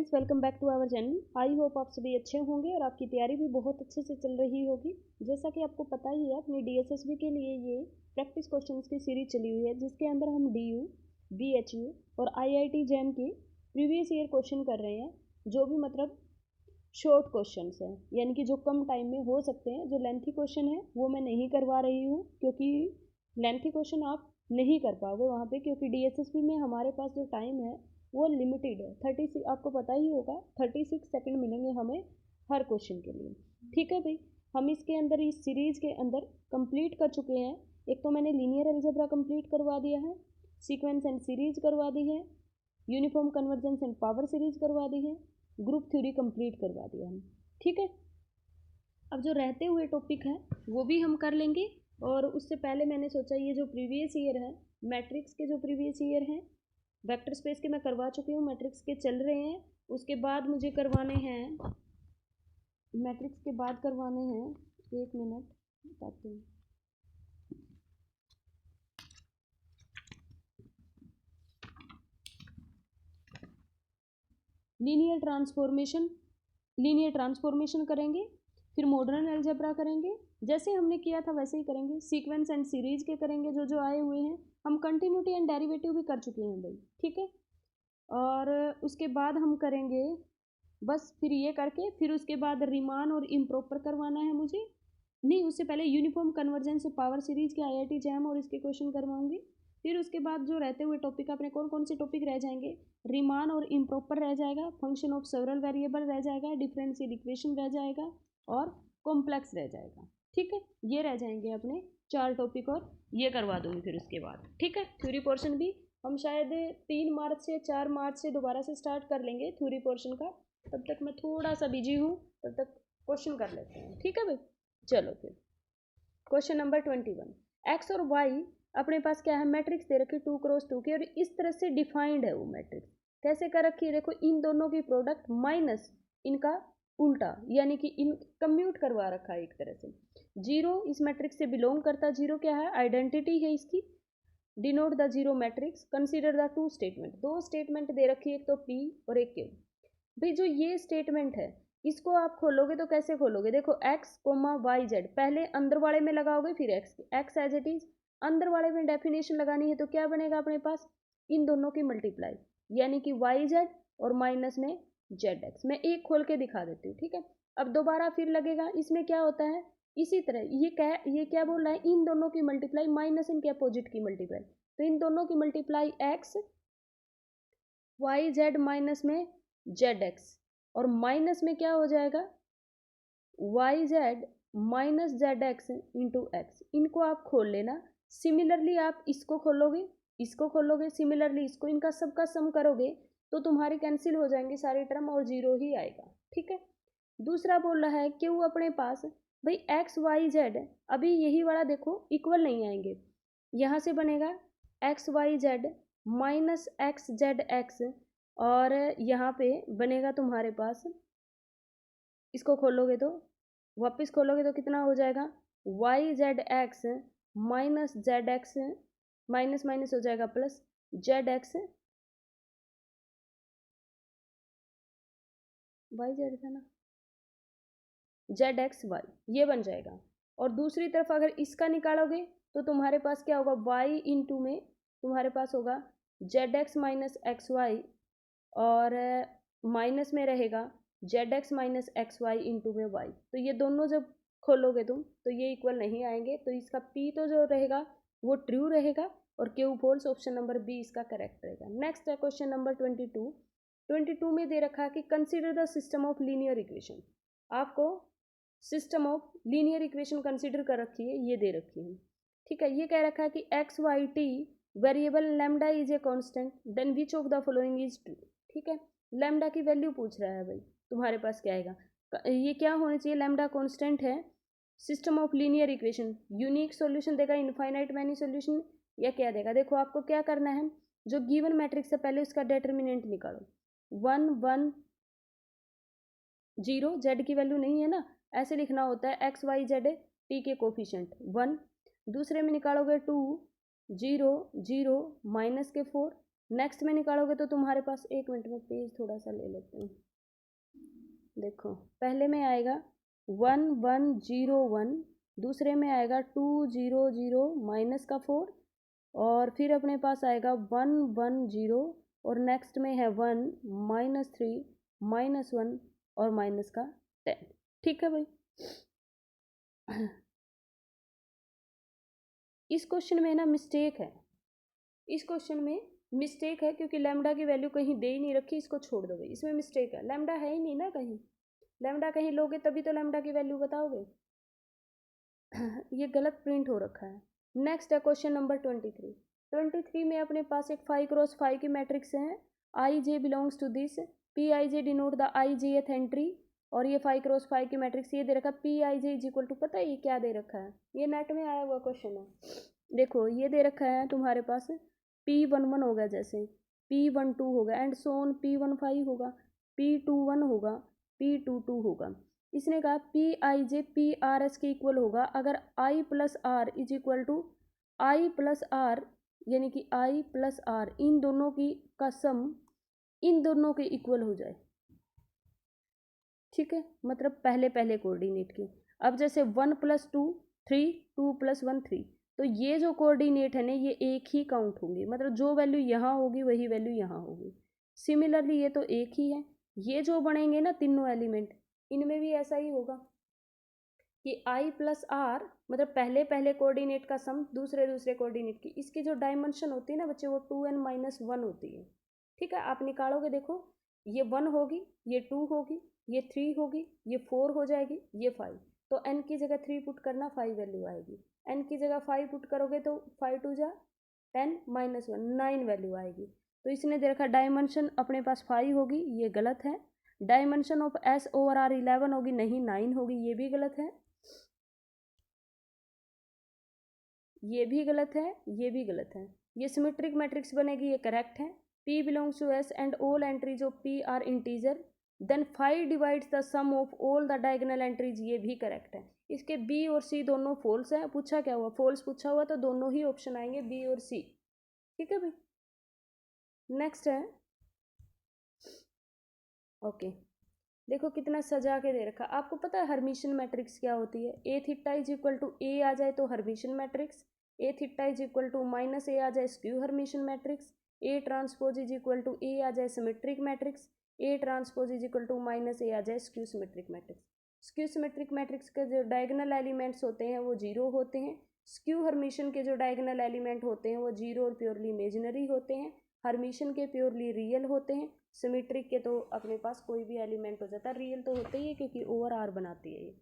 Friends, welcome back to our channel. I hope आप सभी अच्छे होंगे और आपकी तैयारी भी बहुत अच्छे से चल रही होगी। जैसा कि आपको पता ही है, अपनी डीएसएसबी के लिए ये प्रैक्टिस क्वेश्चंस की सीरीज चली हुई है, जिसके अंदर हम डीयू, बीएचयू और आईआईटी जैम के प्रीवियस ईयर क्वेश्चन कर रहे हैं, जो भी मतलब शॉर्ट क्वेश्चंस हैं, यानी कि जो कम टाइम में हो सकते हैं। जो लेंथी क्वेश्चन है वो मैं नहीं करवा रही हूँ, क्योंकि लेंथी क्वेश्चन आप नहीं कर पाओगे वहाँ पे, क्योंकि डीएसएसबी में हमारे पास जो टाइम है वो लिमिटेड है। 36, आपको पता ही होगा, 36 सेकंड मिलेंगे हमें हर क्वेश्चन के लिए। ठीक है भाई, हम इसके अंदर इस सीरीज के अंदर कंप्लीट कर चुके हैं। एक तो मैंने लीनियर अलजेब्रा कंप्लीट करवा दिया है, सीक्वेंस एंड सीरीज करवा दी है, uniform convergence and power series करवा दी है, ग्रुप थ्योरी कंप्लीट करवा दिया हम। ठीक है, अब जो रहते हुए टॉपिक हैं वो भी हम कर लेंगे। और उससे पहले मैंने सोचा, ये जो प्रीवियस ईयर है, मैट्रिक्स के जो प्रीवियस ईयर हैं, वेक्टर स्पेस के मैं करवा चुकी हूँ, मैट्रिक्स के चल रहे हैं। उसके बाद मुझे करवाने हैं, मैट्रिक्स के बाद करवाने हैं, एक मिनट बताती हूँ। लीनियर ट्रांसफॉर्मेशन करेंगे, फिर मॉडर्न अलजेब्रा करेंगे, जैसे हमने किया था वैसे ही करेंगे। सीक्वेंस एंड सीरीज के करेंगे, जो जो आए हुए हैं। हम कंटिन्यूटी एंड डेरिवेटिव भी कर चुके हैं भाई, ठीक है। और उसके बाद हम करेंगे, बस फिर ये करके, फिर उसके बाद रिमान और इम्प्रॉपर करवाना है मुझे। नहीं, उससे पहले यूनिफॉर्म कन्वर्जेंस से पावर सीरीज के आईआईटी जैम और इसके क्वेश्चन करवाऊंगी। फिर उसके बाद जो रहते हुए टॉपिक, अपने कौन कौन से टॉपिक रह जाएंगे, रिमान और इम्प्रॉपर रह जाएगा, फंक्शन ऑफ सेवरल वेरिएबल रह जाएगा, डिफरेंशियल इक्वेशन रह जाएगा और कॉम्प्लेक्स रह जाएगा। ठीक है, ये रह जाएंगे अपने 4 टॉपिक, और ये करवा दूंगी फिर उसके बाद। ठीक है, थ्योरी पोर्शन भी हम शायद 3 मार्च से 4 मार्च से दोबारा से स्टार्ट कर लेंगे थ्योरी पोर्शन का। तब तक मैं थोड़ा सा बिजी हूँ, तब तक क्वेश्चन कर लेते हैं। ठीक है भाई, चलो फिर क्वेश्चन नंबर 21। एक्स और वाई अपने पास क्या है, मैट्रिक्स दे रखी 2x2 की, और इस तरह से डिफाइंड है वो मैट्रिक्स। कैसे कर रखी है, देखो, इन दोनों की प्रोडक्ट माइनस इनका उल्टा, यानी कि इन कम्यूट करवा रखा है एक तरह से। जीरो इस मैट्रिक्स से बिलोंग करता, जीरो क्या है, आइडेंटिटी है इसकी। Denote the zero matrix, consider the 2 statement. 2 statement दे रखी है, एक तो पी और एक क्यू। भाई जो ये स्टेटमेंट है, इसको आप खोलोगे तो कैसे खोलोगे, देखो एक्स कोमा वाई जेड, पहले अंदर वाले में लगाओगे, फिर एक्स एज इट इज, अंदर वाले में डेफिनेशन लगानी है, तो क्या बनेगा अपने पास, इन दोनों की मल्टीप्लाई, यानी कि वाई जेड और माइनस में जेड एक्स। मैं एक खोल के दिखा देती हूँ, ठीक है। अब दोबारा फिर लगेगा, इसमें क्या होता है, इसी तरह ये क्या बोल रहा है, इन दोनों की मल्टीप्लाई माइनस इनके अपोजिट की मल्टीप्लाई, तो इन दोनों की multiply x y z minus में जेड एक्स, और माइनस में क्या हो जाएगा, y z minus z x into x. इनको आप खोल लेना। सिमिलरली आप इसको खोलोगे, इसको खोलोगे, सिमिलरली इसको, इनका सबका सम करोगे तो तुम्हारी कैंसिल हो जाएंगी सारी टर्म और जीरो ही आएगा। ठीक है, दूसरा बोल रहा है क्यों अपने पास, भाई एक्स वाई जेड, अभी यही वाला देखो इक्वल नहीं आएंगे, यहाँ से बनेगा x y z minus x z x, और यहाँ पे बनेगा तुम्हारे पास, इसको खोलोगे तो, वापस खोलोगे तो कितना हो जाएगा, y z x minus z x, minus minus हो जाएगा plus z x, y z था ना, जेड एक्स वाई, ये बन जाएगा। और दूसरी तरफ अगर इसका निकालोगे तो तुम्हारे पास क्या होगा, वाई इंटू में तुम्हारे पास होगा z x minus x y, और माइनस में रहेगा z x minus x y into में वाई। तो ये दोनों जब खोलोगे तुम तो ये इक्वल नहीं आएंगे, तो इसका पी तो जो रहेगा वो ट्रू रहेगा और Q false, option number B इसका करेक्ट रहेगा। नेक्स्ट है क्वेश्चन नंबर 22। 22 में दे रखा है कि consider the system of linear equation. आपको system of linear equation consider कर रखी है, ये दे रखी है। ठीक है, ये कह रखा है कि x y t variable lambda is a constant, then which of the following is true. ठीक है, लैम्डा की वैल्यू पूछ रहा है भाई, तुम्हारे पास क्या आएगा, ये क्या होना चाहिए, लैम्डा कांस्टेंट है, system of linear equation, unique solution देगा, इनफाइनाइट मैनी सॉल्यूशन, या क्या देगा। देखो आपको क्या करना है, जो गिवन मैट्रिक्स है पहले उसका डिटर्मिनेंट निकालो, 1 1 0, जेड की वैल्यू नहीं है ना, ऐसे लिखना होता है, एक्स वाई जेड टी के कोफिशिएंट 1, दूसरे में निकालोगे 2 0 0 माइनस के 4, नेक्स्ट में निकालोगे तो तुम्हारे पास, एक मिनट में पेज थोड़ा सा ले लेते हैं। देखो पहले में आएगा 1101, दूसरे में आएगा 200 माइनस का 4, और फिर अपने पास आएगा 110, और नेक्स्ट में है 1 -3 -1 और माइनस का 10। ठीक है भाई। इस क्वेश्चन में ना मिस्टेक है, इस क्वेश्चन में मिस्टेक है क्योंकि लैम्डा की वैल्यू कहीं दे ही नहीं रखी, इसको छोड़ दो भाई, इसमें मिस्टेक है, लैम्डा है ही नहीं ना कहीं, लैम्डा कहीं लोगे तभी तो लैम्डा की वैल्यू बताओगे। ये गलत प्रिंट हो रखा है। नेक्स्ट है क्वेश्चन नंबर 23 में अपने पास एक 5x5 की मैट्रिक्स है, I J belongs to this, P I J denote the I J th entry, और ये 5x5 की मैट्रिक्स ये दे रखा है p I j is equal to, पता है ये क्या दे रखा है, ये नेट में आया हुआ क्वेश्चन है। देखो ये दे रखा है तुम्हारे पास P11 होगा, जैसे P12 होगा एंड सो ऑन, P15 होगा, P21 होगा, P22 होगा। इसने कहा पी आई जे पी आर एस के इक्वल होगा अगर I plus R is equal to I plus R, यानी कि आई प्लस आर इन दोनों की का सम इन दोनों के इक्वल हो जाए। ठीक है, मतलब पहले पहले कोऑर्डिनेट की। अब जैसे 1 + 2 3, 2 + 1 3, तो ये जो कोऑर्डिनेट है ना ये एक ही काउंट होंगे, मतलब जो वैल्यू यहाँ होगी वही वैल्यू यहाँ होगी। सिमिलरली ये तो एक ही है, ये जो बनेंगे ना तीनों एलिमेंट, इनमें भी ऐसा ही होगा कि आई प्लस आर, मतलब पहले पहले कोऑर्डिनेट का सम दूसरे दूसरे कोऑर्डिनेट की, इसकी जो डायमेंशन होती है ना बच्चे वो 2n-1 होती है। ठीक है, आप निकालोगे, देखो ये 1 होगी, ये 2 होगी, ये 3 होगी, ये 4 हो जाएगी, ये 5, तो n की जगह 3 पुट करना, 5 वैल्यू आएगी। n की जगह 5 पुट करोगे तो 5 2 जा 10 -1 9 वैल्यू आएगी। तो इसने दे रखा डायमेंशन अपने पास 5 होगी, ये गलत है। Dimension of S over R 11 होगी, नहीं 9 होगी, ये भी गलत है, ये भी गलत है, ये भी गलत है। ये सिमेट्रिक मैट्रिक्स बनेगी, ये करेक्ट है। P belongs to S and all entries of P are integer, then 5 divides the sum of all the diagonal entries, ये भी करेक्ट है। इसके B और C दोनों फॉल्स है, पूछा क्या हुआ, फॉल्स पूछा हुआ, तो दोनों ही ऑप्शन आएंगे B और C। ठीक है भाई। नेक्स्ट है, ओके देखो कितना सजा के दे रखा। आपको पता है हर्मिशन मैट्रिक्स क्या होती है, A theta is equal to A आ जाए तो Hermitian matrix, A theta is equal to minus A आ जाए skew Hermitian matrix, A transpose is equal to A आ जाए symmetric matrix, A transpose is equal to minus A आ जाए skew symmetric matrix. Skew symmetric matrix के जो diagonal elements होते हैं वो जीरो होते हैं, स्क्यू हर्मिशन के जो डायगोनल एलिमेंट होते हैं वो जीरो और प्योरली इमेजिनरी होते हैं, हर्मिशन के प्योरली रियल होते हैं, सिमेट्रिक के तो अपने पास कोई भी एलिमेंट हो जाता है, रियल तो होते ही है क्योंकि ओवर आर बनाती है ये।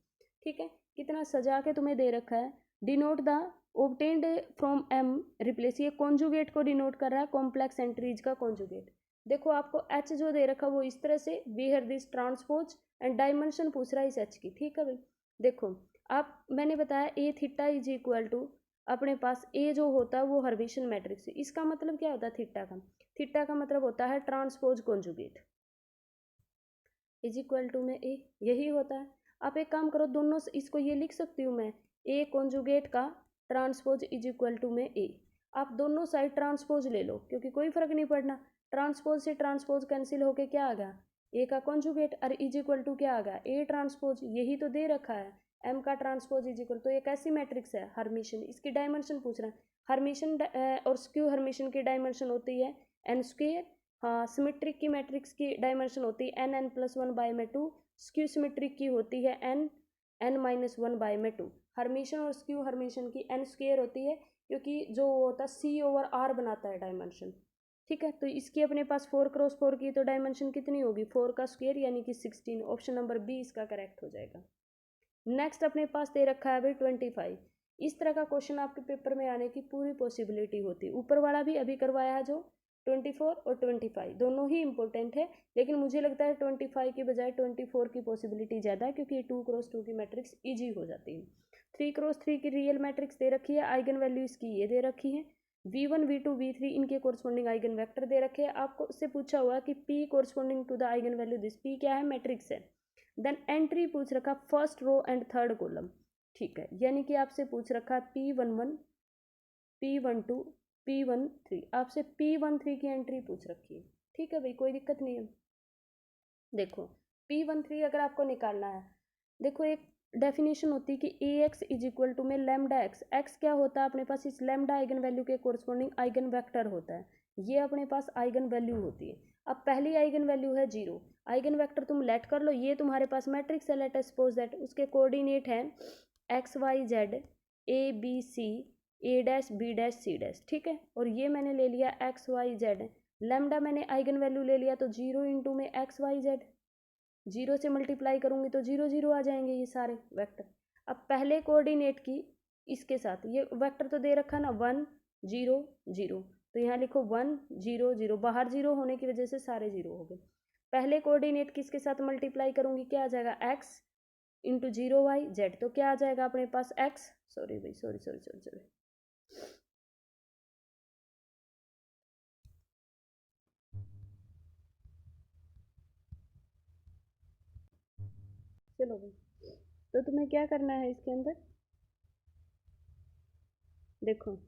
ठीक है, कितना सजा के तुम्हें दे रखा है, denote the obtained from m replace, ये कॉन्जुगेट को डिनोट कर रहा है, कॉम्प्लेक्स एंट्रीज का कॉन्जुगेट। देखो आपको एच जो दे रखा वो इस तरह से, where this transpose and dimension पूछ रहा है इस एच की। ठीक है भाई, देखो आप, मैंने बताया ए थीटा इज इक्वल टू अपने पास ए जो होता है वो हर्मिशन मैट्रिक्स, इसका मतलब क्या होता है थीटा का, थीटा का मतलब होता है transpose conjugate is equal to में ए, यही होता है। आप एक काम करो, दोनों इसको ये लिख सकती हूँ मैं, ए कॉन्जुगेट का ट्रांसपोज इज इक्वल टू में ए, आप दोनों साइड ट्रांसपोज ले लो क्योंकि कोई फर्क नहीं पड़ना, ट्रांसपोज से ट्रांसपोज कैंसिल होके क्या आ गया, ए का कॉन्जुगेट, और इज इक्वल टू क्या आ गया, ए ट्रांसपोज, यही तो दे रखा है, एम का ट्रांसपोज इज इक्वल, तो एक ऐसी मैट्रिक्स है हर्मिशन, इसकी डायमेंशन पूछ रहा है। हर्मिशन और स्क्यू हर्मिशन की डायमेंशन होती है एन स्क्वेयर, हाँ सिमेट्रिक की मैट्रिक्स की डायमेंशन होती है एन प्लस 1 बाय में 2, स्क्यू सिमेट्रिक की होती है एन -1 बाय में 2। हर्मिशन और स्क्यू हर्मिशन की एन स्क्वेयर होती है क्योंकि जो होता है सी ओवर आर बनाता है डायमेंशन। ठीक है, तो इसकी अपने पास 4x4 की तो डायमेंशन कितनी होगी, 4 का स्क्वेयर यानी कि 16, ऑप्शन नंबर बी इसका करेक्ट हो जाएगा। नेक्स्ट अपने पास दे रखा है भाई 25, इस तरह का क्वेश्चन आपके पेपर में आने की पूरी पॉसिबिलिटी होती है। ऊपर वाला भी अभी करवाया है जो 24 और 25 दोनों ही इंपॉर्टेंट है, लेकिन मुझे लगता है 25 की बजाय 24 की पॉसिबिलिटी ज़्यादा है क्योंकि 2x2 की मैट्रिक्स ईजी हो जाती है। 3x3 की रियल मैट्रिक्स दे रखी है, आइगन वैल्यू इसकी ये दे रखी है, v1 v2 v3 इनके कोरस्पॉन्डिंग आइगन वेक्टर दे रखे हैं। आपको उससे पूछा हुआ कि p corresponding to the eigen value this, p क्या है, मैट्रिक्स है। देन एंट्री पूछ रखा first row and third column. ठीक है, यानी कि आपसे पूछ रखा P11 P12 P13 आपसे P13 की एंट्री पूछ रखी है, ठीक है भाई, कोई दिक्कत नहीं है। देखो P13 अगर आपको निकालना है, देखो एक डेफिनेशन होती है कि Ax इज इक्वल टू में लैम्डा एक्स, एक्स क्या होता है अपने पास, इस लैम्डा आइगन वैल्यू के कोरस्पॉन्डिंग आइगन वेक्टर होता है, ये अपने पास आइगन वैल्यू होती है। अब पहली आइगन वैल्यू है 0, आइगन वेक्टर तुम लेट कर लो, ये तुम्हारे पास मैट्रिक्स है, लेट अस सपोज दैट उसके कोऑर्डिनेट हैं x y z a b c a dash b dash c dash, ठीक है। और ये मैंने ले लिया एक्स वाई जेड, लैम्डा मैंने आइगन वैल्यू ले लिया, तो 0 इंटू में एक्स वाई जेड, 0 से मल्टीप्लाई करूंगी तो 0 0 आ जाएंगे ये सारे वेक्टर। अब पहले कोऑर्डिनेट की इसके साथ, ये वेक्टर तो दे रखा ना 1 0 0, तो यहाँ लिखो 1 0 0, बाहर 0 होने की वजह से सारे 0 हो गए। पहले कोऑर्डिनेट किसके साथ मल्टीप्लाई करूंगी, क्या आ जाएगा x इंटू 0 वाई जेड, तो क्या आ जाएगा अपने पास x, सॉरी भाई सॉरी सॉरी सॉरी सॉरी, चलो भाई, तो तुम्हें क्या करना है इसके अंदर, देखो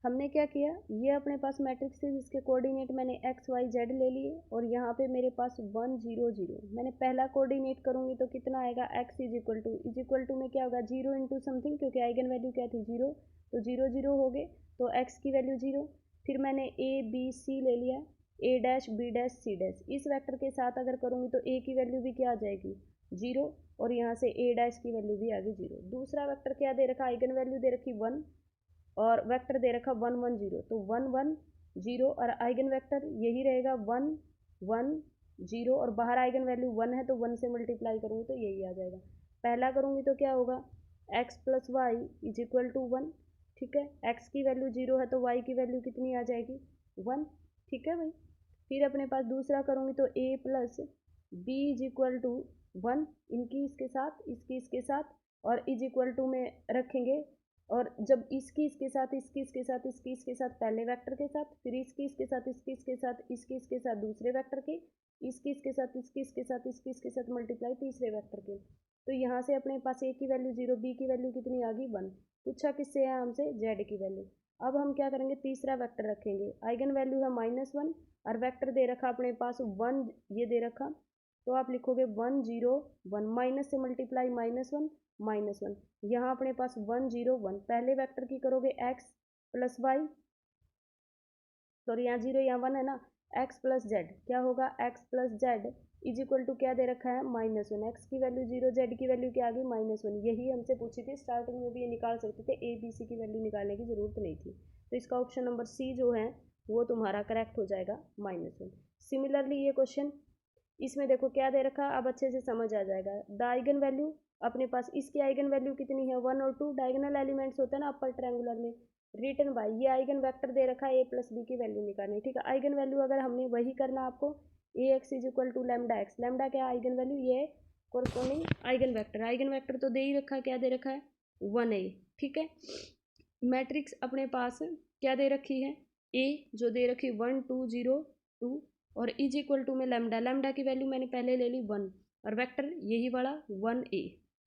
हमने क्या किया, ये अपने पास मैट्रिक्स है जिसके कोऑर्डिनेट मैंने एक्स वाई जेड ले लिए, और यहाँ पे मेरे पास 1 0 0, मैंने पहला कोऑर्डिनेट करूँगी तो कितना आएगा, x इज इक्वल टू में क्या होगा 0 इंटू समथिंग, क्योंकि आइगन वैल्यू क्या थी 0, तो 0 0 हो गए, तो x की वैल्यू 0। फिर मैंने a b c ले लिया, a dash b dash c dash, इस वेक्टर के साथ अगर करूँगी तो a की वैल्यू भी क्या आ जाएगी 0, और यहाँ से a डैश की वैल्यू भी आ गई 0। दूसरा वेक्टर क्या दे रखा, आइगन वैल्यू दे रखी 1, और वेक्टर दे रखा 1 1 0, तो 1 1 0, और आइगन वेक्टर यही रहेगा 1 1 0, और बाहर आइगन वैल्यू 1 है तो 1 से मल्टीप्लाई करूँगी तो यही आ जाएगा। पहला करूँगी तो क्या होगा, x plus y is equal to 1, ठीक है, x की वैल्यू 0 है तो y की वैल्यू कितनी आ जाएगी 1, ठीक है भाई। फिर अपने पास दूसरा करूँगी तो a plus b is equal to 1, इनकी इसके साथ इसकी इसके साथ, और इज इक्वल टू में रखेंगे, और जब इसकी इसके साथ इसकी इसके साथ इसकी इसके साथ पहले वेक्टर के साथ, फिर इसकी इसके साथ इसकी इसके साथ इसकी इसके साथ दूसरे वेक्टर के, इसकी इसके साथ इसकी इसके साथ इसकी इसके साथ मल्टीप्लाई तीसरे वेक्टर के, तो यहाँ से अपने पास a की वैल्यू 0, b की वैल्यू कितनी आ गई 1, पूछा किससे है हमसे z की वैल्यू। अब हम क्या करेंगे, तीसरा वेक्टर रखेंगे, आइगन वैल्यू है -1, और वेक्टर दे रखा अपने पास 1, ये दे रखा, तो आप लिखोगे 1 0 1, माइनस से मल्टीप्लाई -1, यहाँ अपने पास 1 0 1, पहले वेक्टर की करोगे x प्लस वाई, सॉरी यहाँ 0 यहाँ 1 है ना, x प्लस जेड, क्या होगा x plus z is equal to क्या दे रखा है -1, x की वैल्यू 0, z की वैल्यू क्या आ गई -1, यही हमसे पूछी थी, स्टार्टिंग में भी ये निकाल सकते थे, a b c की वैल्यू निकालने की जरूरत नहीं थी, तो इसका ऑप्शन नंबर सी जो है वो तुम्हारा करेक्ट हो जाएगा -1। सिमिलरली ये क्वेश्चन, इसमें देखो क्या दे रखा, अब अच्छे से समझ आ जाएगा, द आइगन वैल्यू अपने पास, इसकी आइगन वैल्यू कितनी है 1 और 2, डायगोनल एलिमेंट्स होते हैं ना अपर ट्रायंगुलर में, रिटन बाय, ये आइगन वेक्टर दे रखा है a प्लस बी की वैल्यू निकालनी, ठीक है। आइगन वैल्यू अगर हमने वही करना आपको, A X is equal to lambda X, lambda क्या आइगन वैल्यू, ये कोरस्पॉन्डिंग आइगन वेक्टर तो दे ही रखा है, क्या दे रखा है 1a, ठीक है। मैट्रिक्स अपने पास क्या दे रखी है, a जो दे रखी 1 2 0 2, और इज इक्वल टू में लैम्डा, लैम्डा की वैल्यू मैंने पहले ले ली 1, और वेक्टर यही वाला 1a,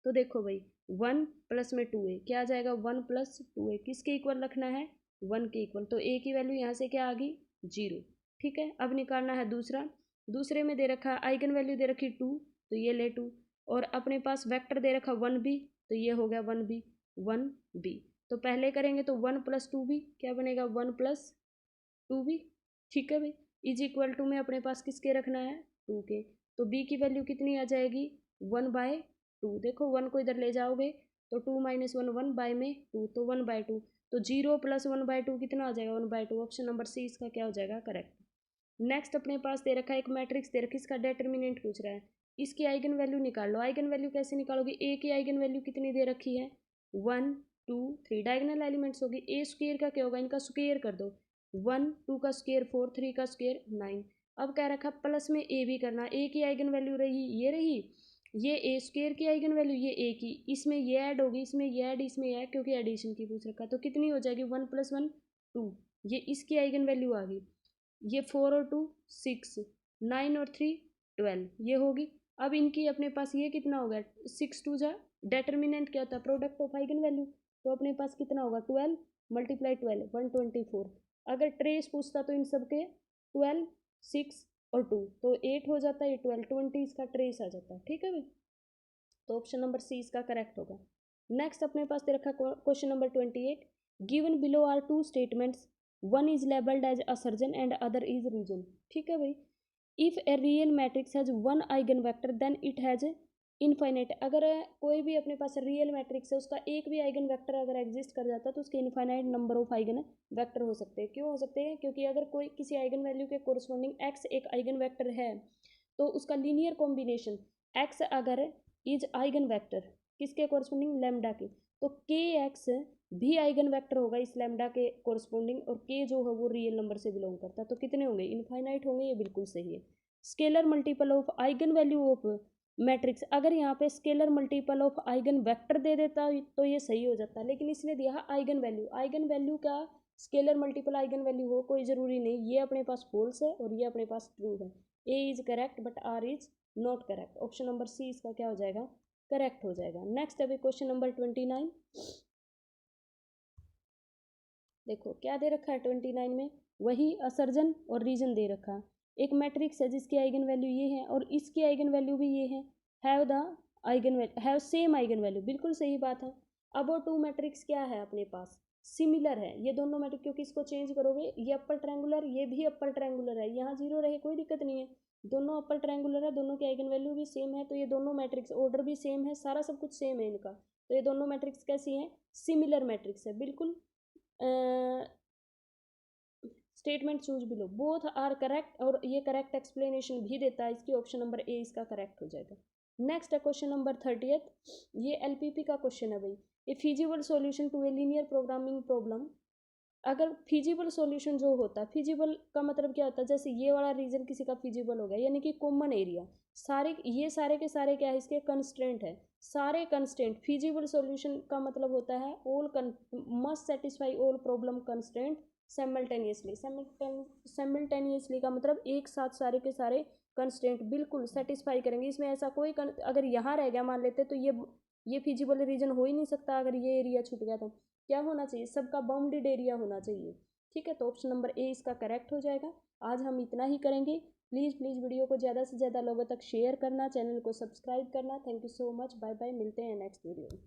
तो देखो भाई 1 प्लस में 2a क्या आ जाएगा 1 प्लस 2a, किसके इक्वल रखना है 1 के इक्वल, तो a की वैल्यू यहाँ से क्या आ गई 0, ठीक है। अब निकालना है दूसरा, दूसरे में दे रखा आइगन वैल्यू दे रखी 2, तो ये ले 2, और अपने पास वेक्टर दे रखा 1b, तो ये हो गया 1b, तो पहले करेंगे तो 1 प्लस 2b क्या बनेगा 1 प्लस 2b, ठीक है भाई, इज इक्वल टू में अपने पास किसके रखना है 2 के, तो b की वैल्यू कितनी आ जाएगी 1/2, देखो 1 को इधर ले जाओगे तो 2 माइनस 1 1 बाय में 2, तो 1/2, तो 0 प्लस 1/2 कितना आ जाएगा 1/2, ऑप्शन नंबर सी इसका क्या हो जाएगा करेक्ट। नेक्स्ट अपने पास दे रखा है एक मैट्रिक्स दे रखी, इसका डेटर्मिनेंट पूछ रहा है, इसकी आइगन वैल्यू निकाल लो, आइगन वैल्यू कैसे निकालोगे, ए की आइगन वैल्यू कितनी दे रखी है 1 2 3, डायगोनल एलिमेंट्स होगी, ए स्क्वायर का क्या होगा, इनका स्क्वायर कर दो, 1 2 का स्क्वायर 4 3 का स्क्वायर 9, अब कह रखा प्लस में ए भी करना, ए की आइगन वैल्यू रही ये रही, ये ए स्क्वायर की आइगन वैल्यू ये ए की, इसमें ये ऐड होगी, इसमें ये ऐड, इसमें ये ऐड, क्योंकि एडिशन की पूछ रखा, तो कितनी हो जाएगी 1 + 1 2, ये इसकी आइगन वैल्यू आ गई, ये 4 और 2 6, 9 और 3 12, ये होगी। अब इनकी अपने पास ये कितना हो गया 6 2 जा, डेटर्मिनेंट क्या होता है प्रोडक्ट ऑफ आइगन वैल्यू, तो अपने पास कितना होगा 12, मल्टीप्लाई 12 124। अगर ट्रेस पूछता तो इन सब के 12 6 और 2 तो 8 हो जाता है, 12 20 इसका ट्रेस आ जाता है। ठीक है भाई, तो ऑप्शन नंबर सी इसका करेक्ट होगा। नेक्स्ट अपने पास दे रखा question number 28, given below are two statements, one is labelled as assertion and other is reason. ठीक है भाई, if a real matrix has one eigen vector then it has infinite. अगर कोई भी अपने पास रियल मैट्रिक्स है, उसका एक भी आइगन वेक्टर अगर एग्जिस्ट कर जाता है तो उसके infinite number of eigen vector हो सकते हैं। क्यों हो सकते हैं? क्योंकि अगर कोई किसी आइगन वैल्यू के कोरस्पॉन्डिंग एक्स एक आइगन वेक्टर है तो उसका लीनियर कॉम्बिनेशन एक्स अगर इज आइगन वेक्टर किसके कोरस्पॉन्डिंग, लैम्डा के, तो के एक्स भी आइगन वेक्टर होगा इस लैम्डा के कोरस्पॉन्डिंग, और के जो है वो रियल नंबर से बिलोंग करता है। तो कितने होंगे? इनफाइनाइट होंगे। ये बिल्कुल सही है। Scalar multiple of eigen value of matrix, अगर यहाँ पे scalar multiple of eigen vector दे देता तो ये सही हो जाता, लेकिन इसने दिया आइगन वैल्यू। आइगन वैल्यू का स्केलर मल्टीपल आइगन वैल्यू हो कोई ज़रूरी नहीं, ये अपने पास फॉल्स है और ये अपने पास ट्रू है। A is correct but R is not correct. Option number C इसका क्या हो जाएगा? करेक्ट हो जाएगा। नेक्स्ट अभी क्वेश्चन नंबर 29, देखो क्या दे रखा है 29 में, वही असर्जन और रीजन दे रखा है। एक मैट्रिक्स है जिसकी आइगन वैल्यू ये है और इसकी आइगन वैल्यू भी ये है, have the eigen value have same eigen value, बिल्कुल सही बात है। अब वो टू मैट्रिक्स क्या है अपने पास? सिमिलर है ये दोनों मैट्रिक्स, क्योंकि इसको चेंज करोगे, ये अपर ट्रायंगुलर ये भी अपर ट्रायंगुलर है, यहाँ जीरो रहे कोई दिक्कत नहीं है, दोनों अपर ट्रायंगुलर है, दोनों की आइगन वैल्यू भी सेम है, तो ये दोनों मैट्रिक्स ऑर्डर भी सेम है, सारा सब कुछ सेम है इनका, तो ये दोनों मैट्रिक्स कैसी हैं? सिमिलर मैट्रिक्स है बिल्कुल। Statement choose below both are correct, और ये करेक्ट एक्सप्लेनेशन भी देता है इसकी। ऑप्शन नंबर ए इसका करेक्ट हो जाएगा। नेक्स्ट है क्वेश्चन नंबर 30, ये एलपीपी का क्वेश्चन है भाई। A feasible solution to a linear programming problem, अगर फिजिबल सॉल्यूशन जो होता है, फिजिबल का मतलब क्या होता है? जैसे ये वाला रीजन किसी का फिजिबल हो गया, यानी कि कॉमन एरिया, सारे ये सारे के सारे क्या है? इसके कंस्ट्रेंट है, सारे कंस्ट्रेंट। फिजिबल सॉल्यूशन का मतलब होता है all must satisfy all problem constraint simultaneously. Simultaneously का मतलब एक साथ सारे के सारे कंस्ट्रेंट बिल्कुल सेटिस्फाई करेंगे। इसमें ऐसा कोई अगर यहाँ रह गया मान लेते तो ये फिजिबल रीजन हो ही नहीं सकता। अगर ये एरिया छूट गया तो क्या होना चाहिए? सबका बाउंडेड एरिया होना चाहिए। ठीक है, तो ऑप्शन नंबर ए इसका करेक्ट हो जाएगा। आज हम इतना ही करेंगे। प्लीज़ वीडियो को ज़्यादा से ज़्यादा लोगों तक शेयर करना, चैनल को सब्सक्राइब करना। Thank you so much, bye bye, मिलते हैं नेक्स्ट वीडियो में।